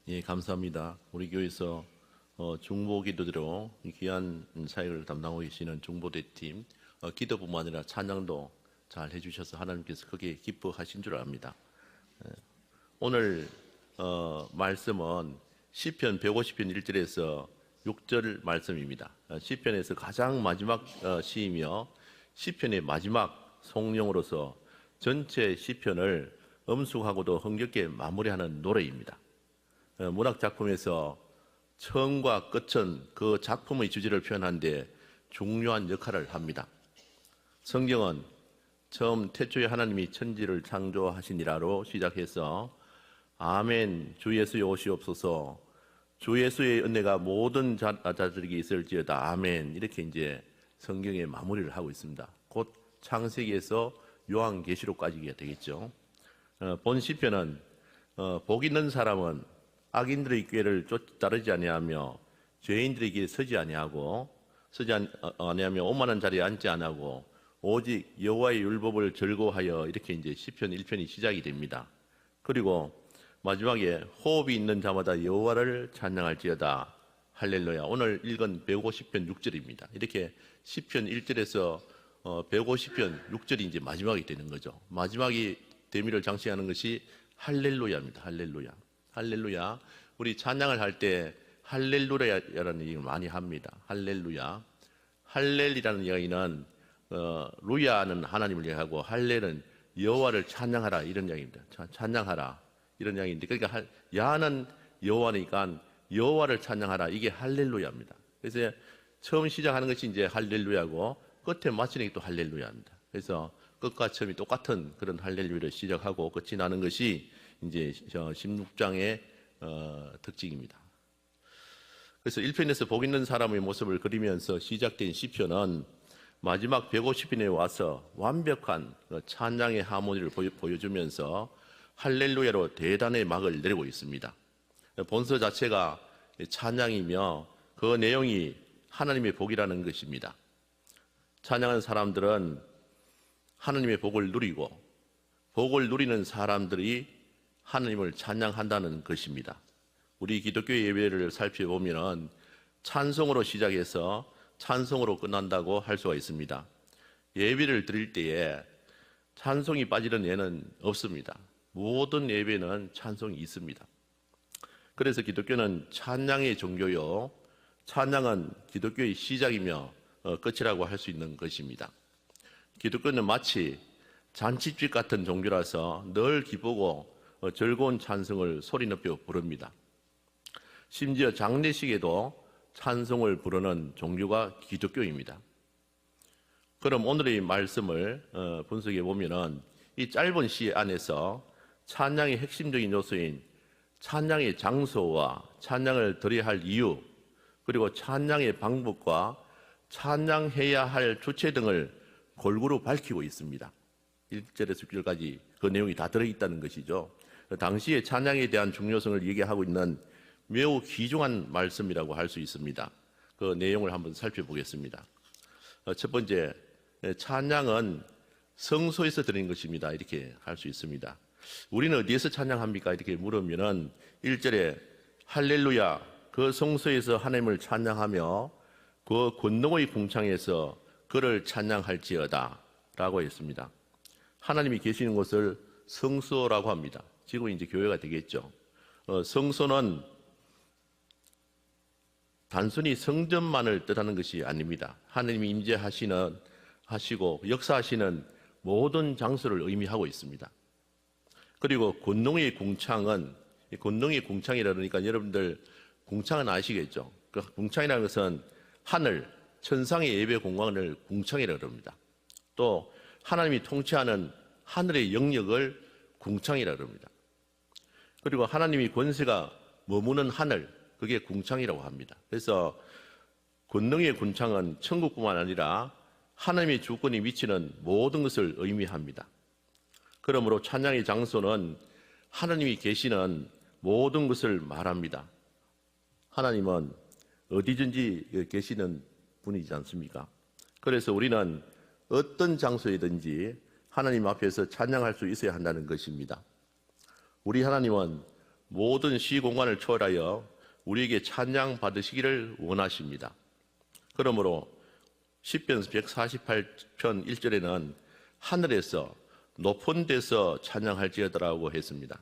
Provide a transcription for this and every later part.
예, 감사합니다. 우리 교회에서 중보기도대로 귀한 사역을 담당하고 계시는 중보대팀 기도뿐만 아니라 찬양도 잘 해주셔서 하나님께서 크게 기뻐하신 줄 압니다. 오늘 말씀은 시편 150편 1절에서 6절 말씀입니다. 시편에서 가장 마지막 시이며 시편의 마지막 송령으로서 전체 시편을 엄숙하고도 흥겹게 마무리하는 노래입니다. 문학 작품에서 처음과 끝은 그 작품의 주제를 표현하는 데 중요한 역할을 합니다. 성경은 처음 태초에 하나님이 천지를 창조하시니라로 시작해서 아멘 주 예수의 오시옵소서 주 예수의 은혜가 모든 자들에게 있을지어다 아멘 이렇게 이제 성경의 마무리를 하고 있습니다. 곧 창세기에서 요한계시록까지 되겠죠. 본 시편은 복 있는 사람은 악인들의 꾀를 따르지 아니하며 죄인들의 길에 서지 아니하고 오만한 자리에 앉지 아니하고 오직 여호와의 율법을 즐거워하여 이렇게 이제 시편 1편이 시작이 됩니다. 그리고 마지막에 호흡이 있는 자마다 여호와를 찬양할지어다 할렐루야. 오늘 읽은 150편 6절입니다. 이렇게 시편 1절에서 150편 6절이 이제 마지막이 되는 거죠. 마지막이 대미를 장식하는 것이 할렐루야입니다. 할렐루야. 할렐루야. 우리 찬양을 할 때 할렐루야라는 얘기를 많이 합니다. 할렐루야. 할렐이라는 이야기는 루야는 하나님을 이야기하고 할렐은 여호와를 찬양하라 이런 이야기입니다. 찬양하라 이런 이야기인데 그러니까 야는 여호와니까 여호와를 찬양하라 이게 할렐루야입니다. 그래서 처음 시작하는 것이 이제 할렐루야고 끝에 마치는 게 또 할렐루야입니다. 그래서 끝과 처음이 똑같은 그런 할렐루야를 시작하고 끝이 나는 것이 이제 16장의 특징입니다. 그래서 1편에서 복 있는 사람의 모습을 그리면서 시작된 시편은 마지막 150편에 와서 완벽한 찬양의 하모니를 보여주면서 할렐루야로 대단의 막을 내리고 있습니다. 본서 자체가 찬양이며 그 내용이 하나님의 복이라는 것입니다. 찬양하는 사람들은 하나님의 복을 누리고 복을 누리는 사람들이 하나님을 찬양한다는 것입니다. 우리 기독교 예배를 살펴보면 찬송으로 시작해서 찬송으로 끝난다고 할 수가 있습니다. 예배를 드릴 때에 찬송이 빠지는 예는 없습니다. 모든 예배는 찬송이 있습니다. 그래서 기독교는 찬양의 종교요, 찬양은 기독교의 시작이며 끝이라고 할 수 있는 것입니다. 기독교는 마치 잔치집 같은 종교라서 늘 기쁘고 즐거운 찬송을 소리 높여 부릅니다. 심지어 장례식에도 찬송을 부르는 종교가 기독교입니다. 그럼 오늘의 말씀을 분석해 보면은 이 짧은 시 안에서 찬양의 핵심적인 요소인 찬양의 장소와 찬양을 드려야 할 이유, 그리고 찬양의 방법과 찬양해야 할 주체 등을 골고루 밝히고 있습니다. 1절에서 6절까지 그 내용이 다 들어있다는 것이죠. 당시의 찬양에 대한 중요성을 얘기하고 있는 매우 귀중한 말씀이라고 할 수 있습니다. 그 내용을 한번 살펴보겠습니다. 첫 번째, 찬양은 성소에서 드리는 것입니다. 이렇게 할 수 있습니다. 우리는 어디에서 찬양합니까? 이렇게 물으면은 1절에 할렐루야, 그 성소에서 하나님을 찬양하며 그 권능의 궁창에서 그를 찬양할지어다 라고 했습니다. 하나님이 계시는 곳을 성소라고 합니다. 지금 이제 교회가 되겠죠. 성소는 단순히 성전만을 뜻하는 것이 아닙니다. 하나님이 임재하시고 역사하시는 모든 장소를 의미하고 있습니다. 그리고 권능의 궁창은, 권능의 궁창이라 그러니까 여러분들 궁창은 아시겠죠? 그 궁창이라는 것은 하늘, 천상의 예배 공간을 궁창이라 그럽니다. 또 하나님이 통치하는 하늘의 영역을 궁창이라 그럽니다. 그리고 하나님이 권세가 머무는 하늘, 그게 궁창이라고 합니다. 그래서 권능의 궁창은 천국뿐만 아니라 하나님의 주권이 미치는 모든 것을 의미합니다. 그러므로 찬양의 장소는 하나님이 계시는 모든 것을 말합니다. 하나님은 어디든지 계시는 분이지 않습니까? 그래서 우리는 어떤 장소이든지 하나님 앞에서 찬양할 수 있어야 한다는 것입니다. 우리 하나님은 모든 시공간을 초월하여 우리에게 찬양 받으시기를 원하십니다. 그러므로 시편 148편 1절에는 하늘에서 높은 데서 찬양할지어다라고 했습니다.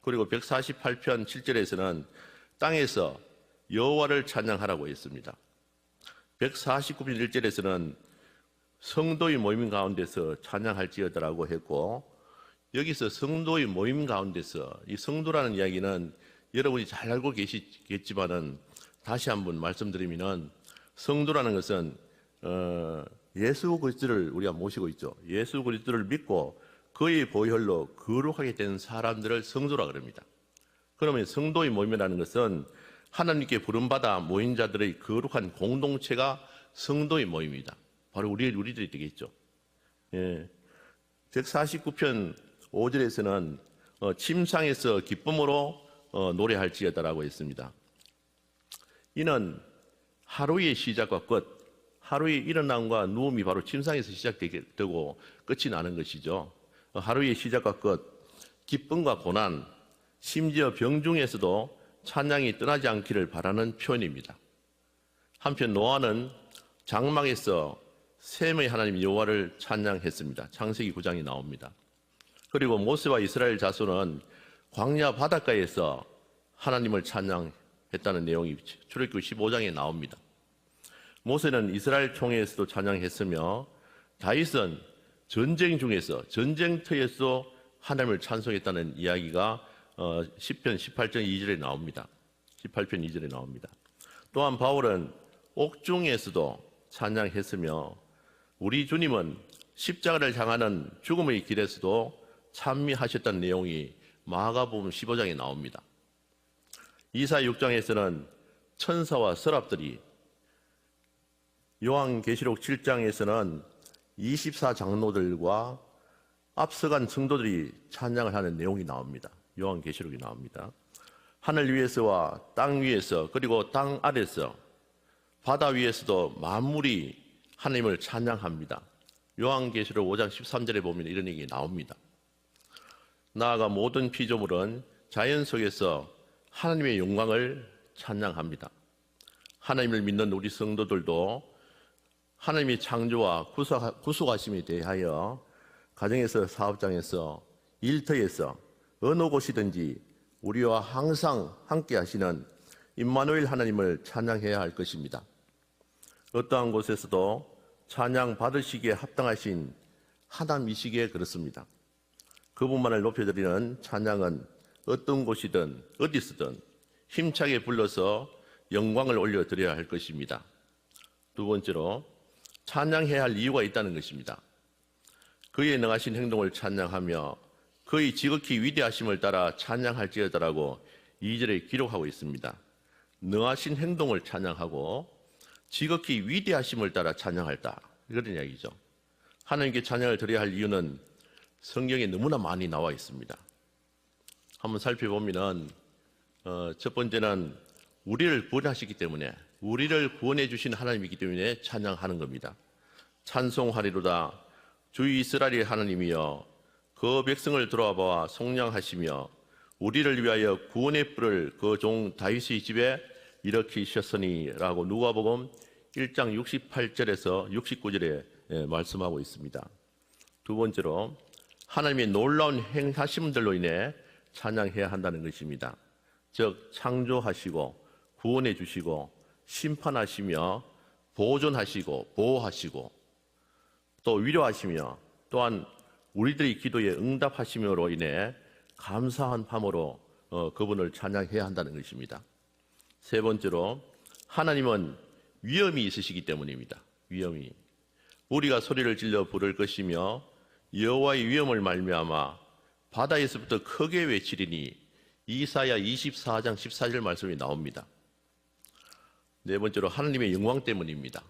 그리고 148편 7절에서는 땅에서 여호와를 찬양하라고 했습니다. 149편 1절에서는 성도의 모임 가운데서 찬양할지어다라고 했고, 여기서 성도의 모임 가운데서, 이 성도라는 이야기는 여러분이 잘 알고 계시겠지만은 다시 한번 말씀드리면은, 성도라는 것은 예수 그리스도를 우리가 모시고 있죠. 예수 그리스도를 믿고 그의 보혈로 거룩하게 된 사람들을 성도라 그럽니다. 그러면 성도의 모임이라는 것은 하나님께 부름받아 모인 자들의 거룩한 공동체가 성도의 모임입니다. 바로 우리들이 되겠죠. 149편 5절에서는 침상에서 기쁨으로 노래할지어다라고 했습니다. 이는 하루의 시작과 끝, 하루의 일어남과 누움이 바로 침상에서 시작되고 끝이 나는 것이죠. 하루의 시작과 끝, 기쁨과 고난, 심지어 병중에서도 찬양이 떠나지 않기를 바라는 표현입니다. 한편 노아는 장막에서 셈의 하나님 여호와를 찬양했습니다. 창세기 9장이 나옵니다. 그리고 모세와 이스라엘 자손은 광야 바닷가에서 하나님을 찬양했다는 내용이 출애굽기 15장에 나옵니다. 모세는 이스라엘 총회에서도 찬양했으며 다윗은 전쟁 중에서 전쟁터에서 하나님을 찬송했다는 이야기가 시편 18편 2절에 나옵니다. 18편 2절에 나옵니다. 또한 바울은 옥중에서도 찬양했으며 우리 주님은 십자가를 향하는 죽음의 길에서도 찬미하셨다는 내용이 마가복음 15장에 나옵니다. 이사 6장에서는 천사와 서랍들이, 요한계시록 7장에서는 24장로들과 앞서간 성도들이 찬양을 하는 내용이 나옵니다. 요한계시록이 나옵니다. 하늘 위에서와 땅 위에서 그리고 땅 아래서 바다 위에서도 만물이 하나님을 찬양합니다. 요한계시록 5장 13절에 보면 이런 얘기 나옵니다. 나아가 모든 피조물은 자연 속에서 하나님의 영광을 찬양합니다. 하나님을 믿는 우리 성도들도 하나님의 창조와 구속하심에 대하여 가정에서, 사업장에서, 일터에서 어느 곳이든지 우리와 항상 함께 하시는 임마누엘 하나님을 찬양해야 할 것입니다. 어떠한 곳에서도 찬양 받으시기에 합당하신 하나님이시기에 그렇습니다. 그분만을 높여드리는 찬양은 어떤 곳이든 어디서든 힘차게 불러서 영광을 올려드려야 할 것입니다. 두 번째로 찬양해야 할 이유가 있다는 것입니다. 그의 능하신 행동을 찬양하며 그의 지극히 위대하심을 따라 찬양할지어다라고 2절에 기록하고 있습니다. 능하신 행동을 찬양하고 지극히 위대하심을 따라 찬양할다, 이런 이야기죠. 하나님께 찬양을 드려야 할 이유는 성경에 너무나 많이 나와 있습니다. 한번 살펴보면은 첫 번째는 우리를 구원하시기 때문에, 우리를 구원해 주신 하나님이기 때문에 찬양하는 겁니다. 찬송하리로다 주 이스라엘의 하나님이여 그 백성을 돌아보아 속량하시며 우리를 위하여 구원의 뿔을 그 종 다윗의 집에 일으키셨으니 라고 누가복음 1장 68절에서 69절에 말씀하고 있습니다. 두 번째로 하나님의 놀라운 행하심들로 인해 찬양해야 한다는 것입니다. 즉 창조하시고 구원해 주시고 심판하시며 보존하시고 보호하시고 또 위로하시며 또한 우리들의 기도에 응답하심으로 인해 감사한 밤으로 그분을 찬양해야 한다는 것입니다. 세 번째로 하나님은 위엄이 있으시기 때문입니다. 위엄이, 우리가 소리를 질러 부를 것이며 여호와의 위엄을 말미암아 바다에서부터 크게 외치리니 이사야 24장 14절 말씀이 나옵니다. 네 번째로 하나님의 영광 때문입니다.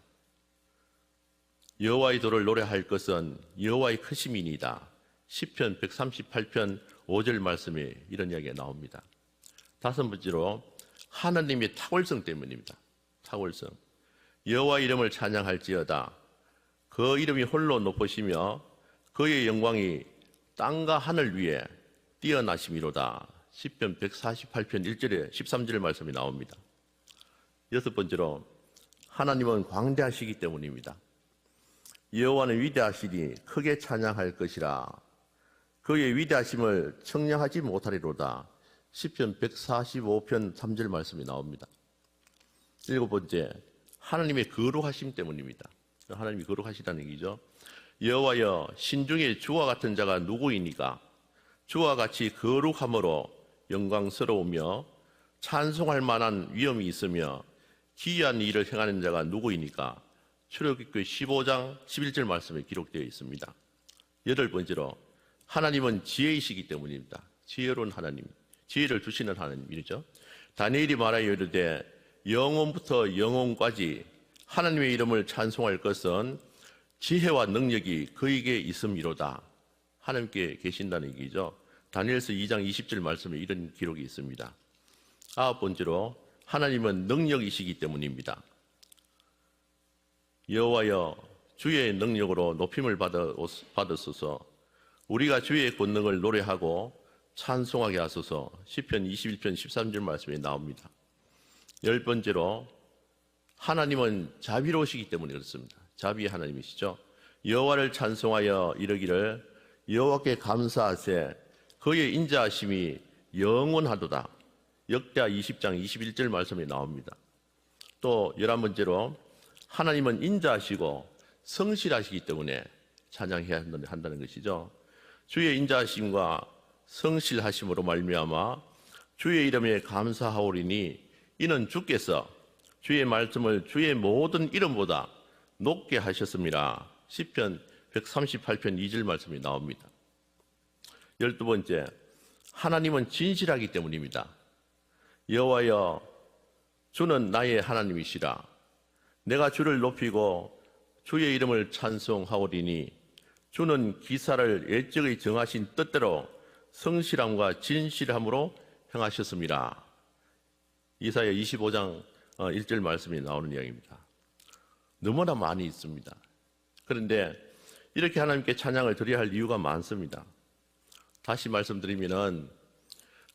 여호와의 도를 노래할 것은 여호와의 크심이니이다. 시편 138편 5절 말씀에 이런 이야기가 나옵니다. 다섯 번째로 하나님의 탁월성 때문입니다. 탁월성. 여호와 이름을 찬양할지어다. 그 이름이 홀로 높으시며 그의 영광이 땅과 하늘 위에 뛰어나심이로다. 시편 148편 1절에 13절 말씀이 나옵니다. 여섯 번째로 하나님은 광대하시기 때문입니다. 여호와는 위대하시니 크게 찬양할 것이라. 그의 위대하심을 청량하지 못하리로다. 시편 145편 3절 말씀이 나옵니다. 일곱 번째, 하나님의 거룩하심 때문입니다. 하나님이 거룩하시다는 얘기죠. 여호와여, 신중에 주와 같은 자가 누구이니까? 주와 같이 거룩함으로 영광스러우며 찬송할 만한 위엄이 있으며 기이한 일을 행하는 자가 누구이니까? 출애굽기 15장 11절 말씀에 기록되어 있습니다. 여덟 번째로 하나님은 지혜이시기 때문입니다. 지혜로운 하나님, 지혜를 주시는 하나님이죠. 다니엘이 말하여 이르되 영혼부터 영혼까지 하나님의 이름을 찬송할 것은 지혜와 능력이 그에게 있음이로다. 하나님께 계신다는 얘기죠. 다니엘서 2장 20절 말씀에 이런 기록이 있습니다. 아홉 번째로 하나님은 능력이시기 때문입니다. 여호와여, 주의 능력으로 높임을 받으소서. 우리가 주의 권능을 노래하고 찬송하게 하소서. 시편 21편 13절 말씀에 나옵니다. 열 번째로 하나님은 자비로우시기 때문에 그렇습니다. 자비의 하나님이시죠. 여호와를 찬송하여 이르기를 여호와께 감사하세. 그의 인자하심이 영원하도다. 역대하 20장 21절 말씀이 나옵니다. 또 11번째로 하나님은 인자하시고 성실하시기 때문에 찬양해야 한다는 것이죠. 주의 인자하심과 성실하심으로 말미암아 주의 이름에 감사하오리니 이는 주께서 주의 말씀을 주의 모든 이름보다 높게 하셨습니다. 시편 138편 2절 말씀이 나옵니다. 12번째, 하나님은 진실하기 때문입니다. 여호와여, 주는 나의 하나님이시라. 내가 주를 높이고 주의 이름을 찬송하오리니 주는 기사를 옛적의 정하신 뜻대로 성실함과 진실함으로 행하셨습니다. 이사야 25장 1절 말씀이 나오는 이야기입니다. 너무나 많이 있습니다. 그런데 이렇게 하나님께 찬양을 드려야 할 이유가 많습니다. 다시 말씀드리면은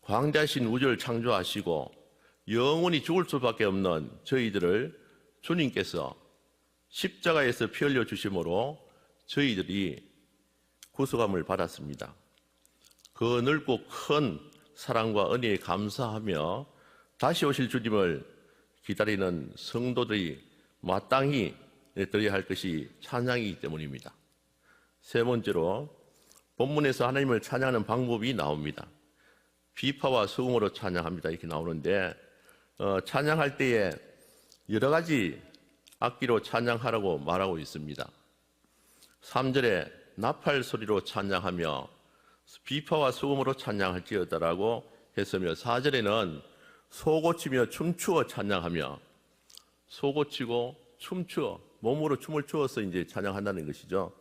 광대하신 우주를 창조하시고 영원히 죽을 수밖에 없는 저희들을 주님께서 십자가에서 피 흘려 주심으로 저희들이 구속함을 받았습니다. 그 넓고 큰 사랑과 은혜에 감사하며 다시 오실 주님을 기다리는 성도들이 마땅히 드려야 할 것이 찬양이기 때문입니다. 세 번째로 본문에서 하나님을 찬양하는 방법이 나옵니다. 비파와 소금으로 찬양합니다. 이렇게 나오는데 찬양할 때에 여러 가지 악기로 찬양하라고 말하고 있습니다. 3절에 나팔 소리로 찬양하며 비파와 소금으로 찬양할지어다라고 했으며 4절에는 소고치며 춤추어 찬양하며 소고치고 춤추어 몸으로 춤을 추어서 이제 찬양한다는 것이죠.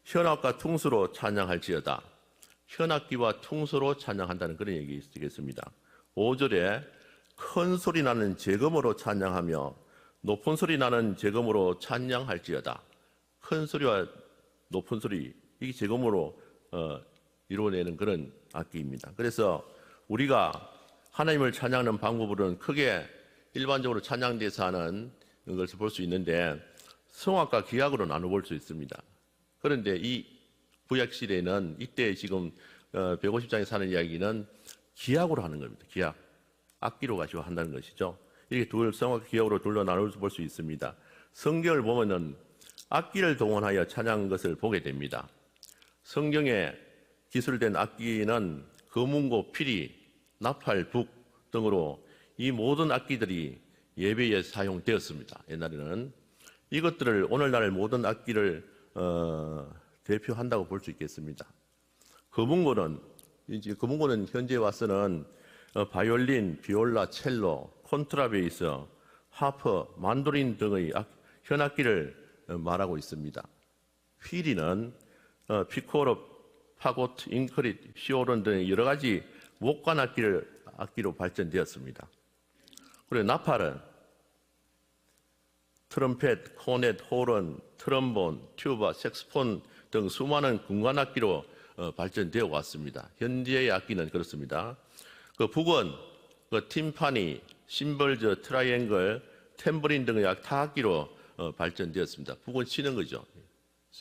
현악과 퉁수로 찬양할지어다. 현악기와 퉁수로 찬양한다는 그런 얘기 있겠습니다. 5절에 큰 소리 나는 재금으로 찬양하며 높은 소리 나는 재금으로 찬양할지어다. 큰 소리와 높은 소리, 이게 재금으로 이루어내는 그런 악기입니다. 그래서 우리가 하나님을 찬양하는 방법으로는 크게 일반적으로 찬양대에서 하는 것을 볼 수 있는데 성악과 기악으로 나눠볼 수 있습니다. 그런데 이 구약시대에는 이때 지금 150장에 하는 이야기는 기악으로 하는 겁니다. 기악, 악기로 가지고 한다는 것이죠. 이렇게 성악 기악으로 둘러 나눌 볼 수 있습니다. 성경을 보면은 악기를 동원하여 찬양한 것을 보게 됩니다. 성경에 기술된 악기는 거문고, 피리, 나팔, 북 등으로 이 모든 악기들이 예배에 사용되었습니다. 옛날에는 이것들을 오늘날 모든 악기를 대표한다고 볼 수 있겠습니다. 거문고는 현재 와서는 바이올린, 비올라, 첼로, 콘트라베이스, 하프, 만도린 등의 현악기를 말하고 있습니다. 휘리는 피코로, 파고트, 잉크릿, 시오론 등의 여러 가지 목관 악기로 발전되었습니다. 그리고 나팔은 트럼펫, 코넷, 호른, 트럼본, 튜바, 색스폰 등 수많은 군관 악기로 발전되어 왔습니다. 현재의 악기는 그렇습니다. 그 북은 그 팀파니, 심벌저, 트라이앵글, 탬버린 등의 약 타악기로 발전되었습니다. 북은 치는 거죠.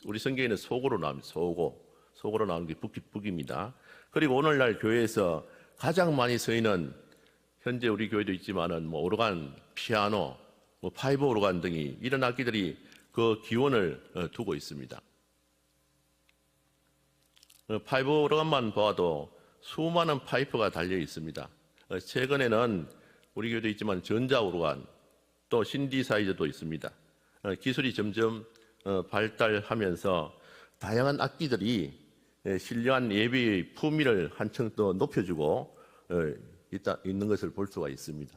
우리 성경에는 소고로 나옵니다. 소고로 나오는 게 북입니다. 그리고 오늘날 교회에서 가장 많이 쓰이는, 현재 우리 교회도 있지만은 뭐 오르간, 피아노, 뭐 파이브 오르간 등이 이런 악기들이 그 기원을 두고 있습니다. 파이브 오르간만 봐도 수많은 파이프가 달려 있습니다. 최근에는 우리 교회도 있지만 전자 오르간, 또 신디사이저도 있습니다. 기술이 점점 발달하면서 다양한 악기들이 신령한 예배의 품위를 한층 더 높여주고 있는 것을 볼 수가 있습니다.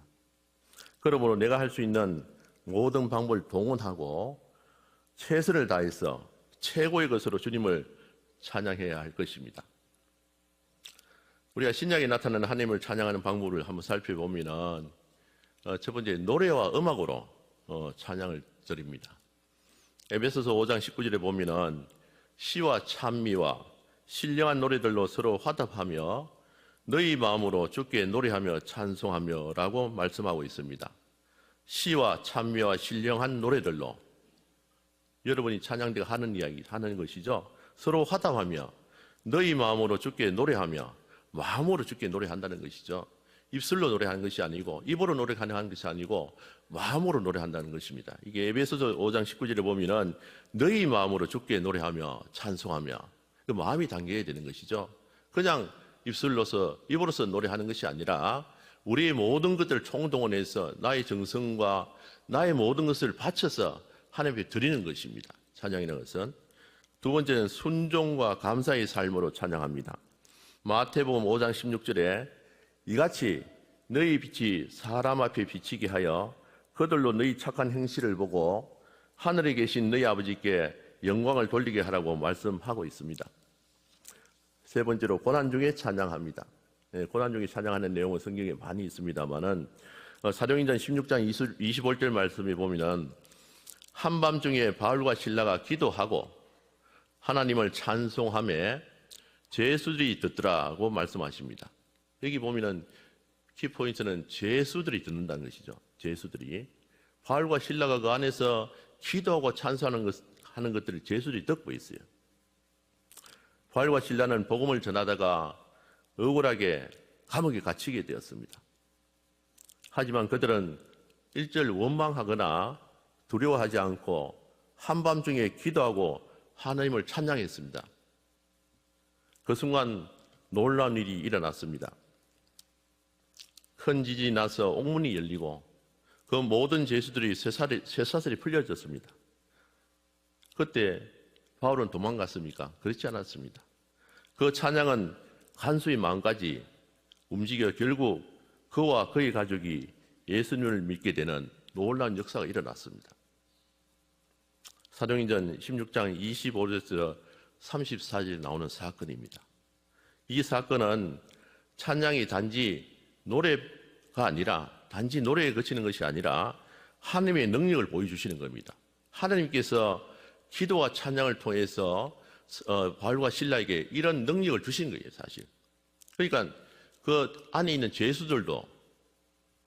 그러므로 내가 할 수 있는 모든 방법을 동원하고 최선을 다해서 최고의 것으로 주님을 찬양해야 할 것입니다. 우리가 신약에 나타나는 하나님을 찬양하는 방법을 한번 살펴보면은 첫 번째 노래와 음악으로 찬양을 드립니다. 에베소서 5장 19절에 보면은 시와 찬미와 신령한 노래들로 서로 화답하며 너희 마음으로 주께 노래하며 찬송하며 라고 말씀하고 있습니다. 시와 찬미와 신령한 노래들로, 여러분이 찬양대가 하는 이야기, 하는 것이죠. 서로 화답하며 너희 마음으로 주께 노래하며, 마음으로 주께 노래한다는 것이죠. 입술로 노래하는 것이 아니고, 입으로 노래하는 것이 아니고 마음으로 노래한다는 것입니다. 이게 에베소서 5장 19절에 보면은 너희 마음으로 주께 노래하며 찬송하며, 그 마음이 담겨야 되는 것이죠. 그냥 입으로서 노래하는 것이 아니라 우리의 모든 것들을 총동원해서 나의 정성과 나의 모든 것을 바쳐서 하나님께 드리는 것입니다. 찬양이라는 것은. 두 번째는 순종과 감사의 삶으로 찬양합니다. 마태복음 5장 16절에 이같이 너희 빛이 사람 앞에 비치게 하여 그들로 너희 착한 행실을 보고 하늘에 계신 너희 아버지께 영광을 돌리게 하라고 말씀하고 있습니다. 세 번째로 고난 중에 찬양합니다. 고난 중에 찬양하는 내용은 성경에 많이 있습니다만은 사도행전 16장 25절 말씀에 보면은 한밤중에 바울과 실라가 기도하고 하나님을 찬송하며 죄수들이 듣더라고 말씀하십니다. 여기 보면은 키포인트는 죄수들이 듣는다는 것이죠. 죄수들이. 바울과 실라가 그 안에서 기도하고 찬송하는 것들을 죄수들이 듣고 있어요. 바울과 실라는 복음을 전하다가 억울하게 감옥에 갇히게 되었습니다. 하지만 그들은 일절 원망하거나 두려워하지 않고 한밤중에 기도하고 하나님을 찬양했습니다. 그 순간 놀라운 일이 일어났습니다. 큰 지진이 나서 옥문이 열리고 그 모든 죄수들이 쇠사슬이 풀려졌습니다. 그때 바울은 도망갔습니까? 그렇지 않았습니다. 그 찬양은 간수의 마음까지 움직여 결국 그와 그의 가족이 예수님을 믿게 되는 놀라운 역사가 일어났습니다. 사도행전 16장 25절에서 34절에 나오는 사건입니다. 이 사건은 찬양이 단지 노래가 아니라, 단지 노래에 그치는 것이 아니라 하나님의 능력을 보여주시는 겁니다. 하나님께서 기도와 찬양을 통해서 바울과 실라에게 이런 능력을 주신 거예요, 사실. 그러니까 그 안에 있는 죄수들도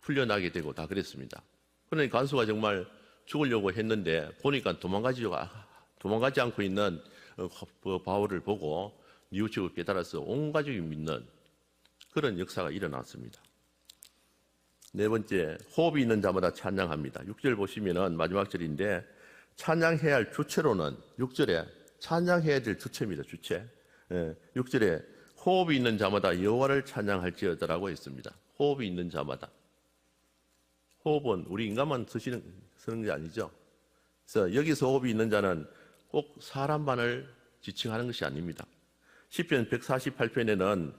풀려나게 되고 다 그랬습니다. 그러니까 간수가 정말 죽으려고 했는데 보니까 도망가지 않고 있는 바울을 보고 뉘우치고 깨달아서 온 가족이 믿는 그런 역사가 일어났습니다. 네 번째, 호흡이 있는 자마다 찬양합니다. 6절 보시면은 마지막 절인데 찬양해야 할 주체로는 6절에 찬양해야 될 주체입니다. 주체. 6절에 호흡이 있는 자마다 여호와를 찬양할지어다라고 했습니다. 호흡이 있는 자마다. 호흡은 우리 인간만 쓰는 게 아니죠. 그래서 여기서 호흡이 있는 자는 꼭 사람만을 지칭하는 것이 아닙니다. 시편 148편에는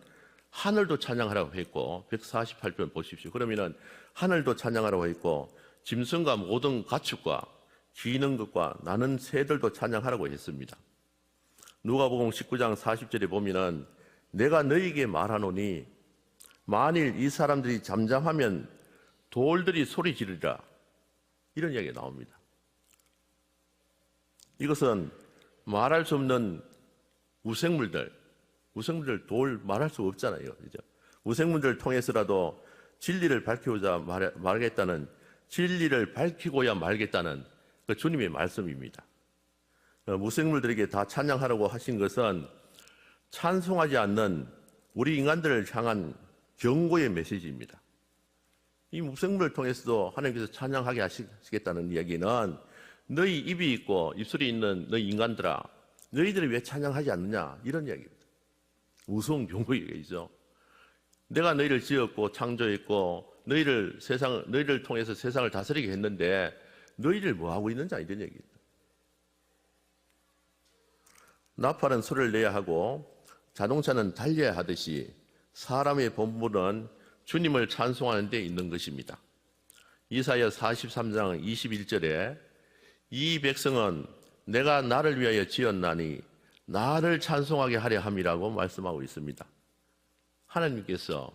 하늘도 찬양하라고 했고 148편 보십시오. 그러면은 하늘도 찬양하라고 했고 짐승과 모든 가축과 기는 것과 나는 새들도 찬양하라고 했습니다. 누가복음 19장 40절에 보면은 내가 너희에게 말하노니 만일 이 사람들이 잠잠하면 돌들이 소리 지르리라, 이런 이야기가 나옵니다. 이것은 말할 수 없는 우생물들 돌 말할 수 없잖아요. 그죠? 무생물들을 통해서라도 진리를 밝히고자 말하겠다는, 진리를 밝히고야 말겠다는 그 주님의 말씀입니다. 무생물들에게 다 찬양하라고 하신 것은 찬송하지 않는 우리 인간들을 향한 경고의 메시지입니다. 이 무생물을 통해서도 하나님께서 찬양하게 하시겠다는 이야기는 너희 입이 있고 입술이 있는 너희 인간들아, 너희들이 왜 찬양하지 않느냐, 이런 이야기입니다. 무서운 경고이죠. 내가 너희를 지었고 창조했고 너희를 통해서 세상을 다스리게 했는데 너희를 뭐 하고 있는지, 이런 얘기입니다. 나팔은 소리를 내야 하고 자동차는 달려야 하듯이 사람의 본분은 주님을 찬송하는 데 있는 것입니다. 이사야 43장 21절에 이 백성은 내가 나를 위하여 지었나니 나를 찬송하게 하려 함이라고 말씀하고 있습니다. 하나님께서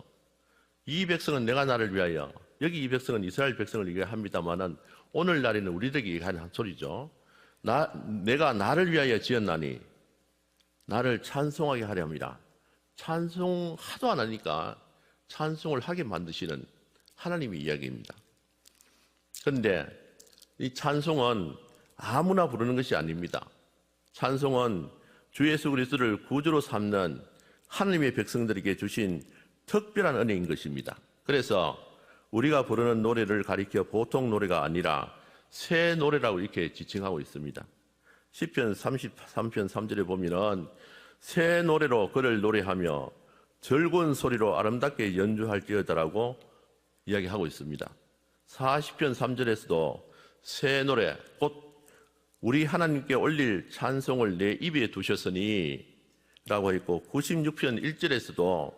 이 백성은 내가 나를 위하여, 여기 이 백성은 이스라엘 백성을 얘기합니다만은 오늘날에는 우리들에게 얘기하는 소리죠. 내가 나를 위하여 지었나니 나를 찬송하게 하려 함이라. 찬송하도 안 하니까 찬송을 하게 만드시는 하나님의 이야기입니다. 그런데 이 찬송은 아무나 부르는 것이 아닙니다. 찬송은 주 예수 그리스도를 구주로 삼는 하나님의 백성들에게 주신 특별한 은혜인 것입니다. 그래서 우리가 부르는 노래를 가리켜 보통 노래가 아니라 새 노래라고 이렇게 지칭하고 있습니다. 시편 33편 3절에 보면은 새 노래로 그를 노래하며 즐거운 소리로 아름답게 연주할지어다라고 이야기하고 있습니다. 40편 3절에서도 새 노래, 곧 우리 하나님께 올릴 찬송을 내 입에 두셨으니 라고 했고, 96편 1절에서도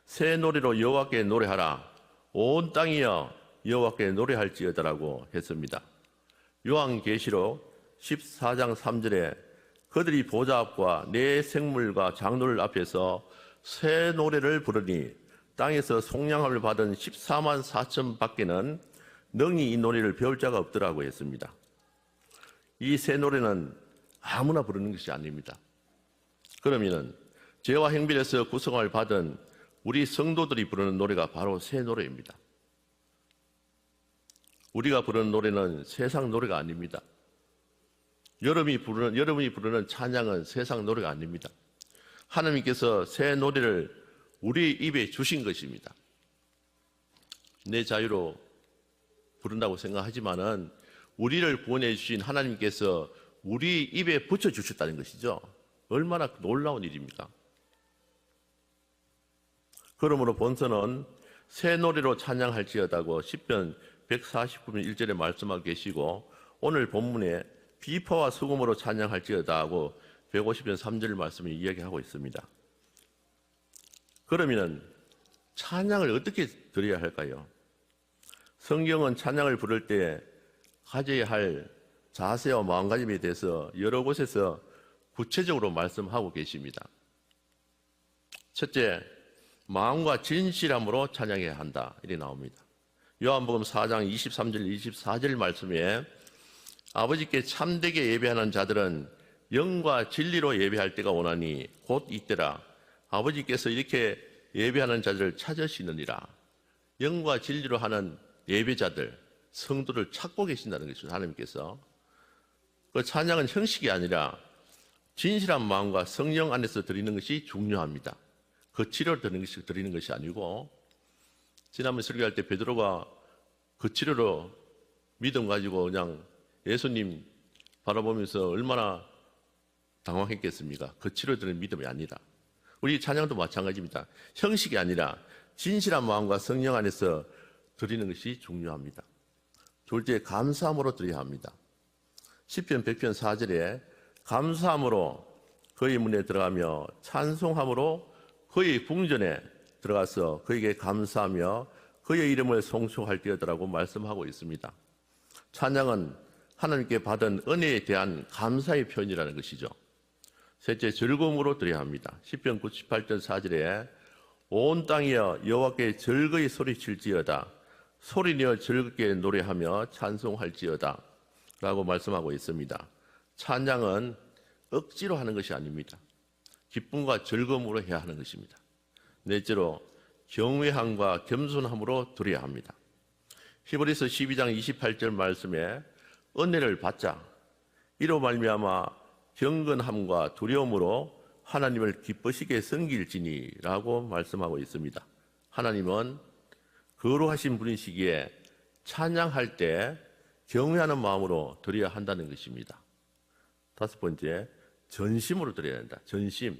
새 노래로 여호와께 노래하라, 온 땅이여 여호와께 노래할지어다라고 했습니다. 요한계시록 14장 3절에 그들이 보좌 앞과 내 생물과 장로를 앞에서 새 노래를 부르니 땅에서 속량함을 받은 14만 4천 밖에는 능히 이 노래를 배울 자가 없더라고 했습니다. 이 새 노래는 아무나 부르는 것이 아닙니다. 그러면은 죄와 행실에서 구성을 받은 우리 성도들이 부르는 노래가 바로 새 노래입니다. 우리가 부르는 노래는 세상 노래가 아닙니다. 여러분이 부르는 찬양은 세상 노래가 아닙니다. 하나님께서 새 노래를 우리 입에 주신 것입니다. 내 자유로 부른다고 생각하지만은 우리를 구원해 주신 하나님께서 우리 입에 붙여주셨다는 것이죠. 얼마나 놀라운 일입니까? 그러므로 본서는 새 노래로 찬양할지어다고 시편 149편 1절에 말씀하고 계시고, 오늘 본문에 비파와 수금으로 찬양할지어다 하고 150편 3절 말씀을 이야기하고 있습니다. 그러면 찬양을 어떻게 드려야 할까요? 성경은 찬양을 부를 때 가져야 할 자세와 마음가짐에 대해서 여러 곳에서 구체적으로 말씀하고 계십니다. 첫째, 마음과 진실함으로 찬양해야 한다, 이렇게 나옵니다. 요한복음 4장 23절 24절 말씀에 아버지께 참되게 예배하는 자들은 영과 진리로 예배할 때가 오나니 곧 이때라. 아버지께서 이렇게 예배하는 자들을 찾으시느니라. 영과 진리로 하는 예배자들, 성도를 찾고 계신다는 것이죠. 하나님께서. 그 찬양은 형식이 아니라 진실한 마음과 성령 안에서 드리는 것이 중요합니다. 거치료로 드리는 것이 아니고, 지난번 설교할 때 베드로가 거치료로 믿음 가지고 그냥 예수님 바라보면서 얼마나 당황했겠습니까? 거치료로 드리는 믿음이 아니라. 우리 찬양도 마찬가지입니다. 형식이 아니라 진실한 마음과 성령 안에서 드리는 것이 중요합니다. 둘째, 감사함으로 드려야 합니다. 시편 100편 4절에 감사함으로 그의 문에 들어가며 찬송함으로 그의 궁전에 들어가서 그에게 감사하며 그의 이름을 송축할지어다라고 말씀하고 있습니다. 찬양은 하나님께 받은 은혜에 대한 감사의 표현이라는 것이죠. 셋째, 즐거움으로 드려야 합니다. 시편 98편 4절에 온 땅이여 여호와께 즐거이 소리칠지어다, 소리내어 즐겁게 노래하며 찬송할지어다 라고 말씀하고 있습니다. 찬양은 억지로 하는 것이 아닙니다. 기쁨과 즐거움으로 해야 하는 것입니다. 넷째로, 경외함과 겸손함으로 드려야 합니다. 히브리서 12장 28절 말씀에 은혜를 받자 이로 말미암아 경건함과 두려움으로 하나님을 기쁘시게 섬길지니라고 말씀하고 있습니다. 하나님은 거룩하신 분이시기에 찬양할 때 경외하는 마음으로 드려야 한다는 것입니다. 다섯 번째, 전심으로 드려야 한다. 전심.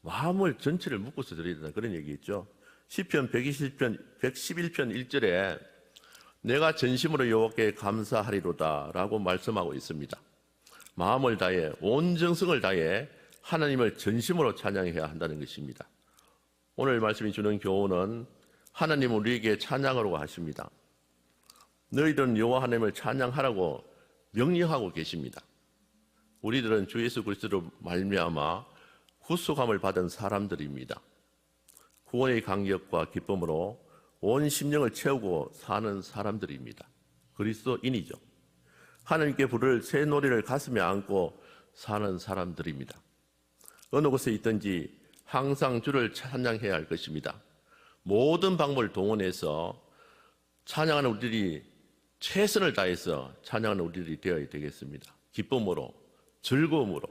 마음을 전체를 묶어서 드려야 된다. 그런 얘기겠죠. 시편 111편 1절에 내가 전심으로 여호와께 감사하리로다 라고 말씀하고 있습니다. 마음을 다해 온 정성을 다해 하나님을 전심으로 찬양해야 한다는 것입니다. 오늘 말씀이 주는 교훈은 하나님은 우리에게 찬양하라고 하십니다. 너희들은 여호와 하나님을 찬양하라고 명령하고 계십니다. 우리들은 주 예수 그리스도로 말미암아 구속함을 받은 사람들입니다. 구원의 감격과 기쁨으로 온 심령을 채우고 사는 사람들입니다. 그리스도인이죠. 하나님께 부를 새 노래를 가슴에 안고 사는 사람들입니다. 어느 곳에 있든지 항상 주를 찬양해야 할 것입니다. 모든 방법을 동원해서 찬양하는 우리들이 최선을 다해서 찬양하는 우리들이 되어야 되겠습니다. 기쁨으로, 즐거움으로,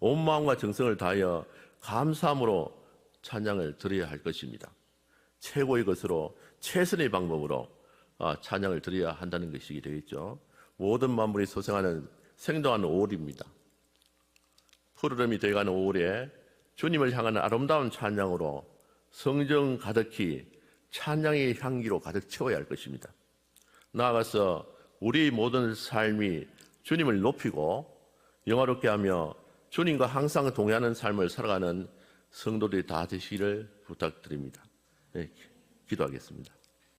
온 마음과 정성을 다하여 감사함으로 찬양을 드려야 할 것입니다. 최고의 것으로 최선의 방법으로 찬양을 드려야 한다는 것이 되겠죠. 모든 만물이 소생하는 생동한 5월입니다. 푸르름이 되어가는 5월에 주님을 향하는 아름다운 찬양으로 성정 가득히 찬양의 향기로 가득 채워야 할 것입니다. 나아가서 우리의 모든 삶이 주님을 높이고 영화롭게 하며 주님과 항상 동행하는 삶을 살아가는 성도들이 다 되시기를 부탁드립니다. 네, 기도하겠습니다.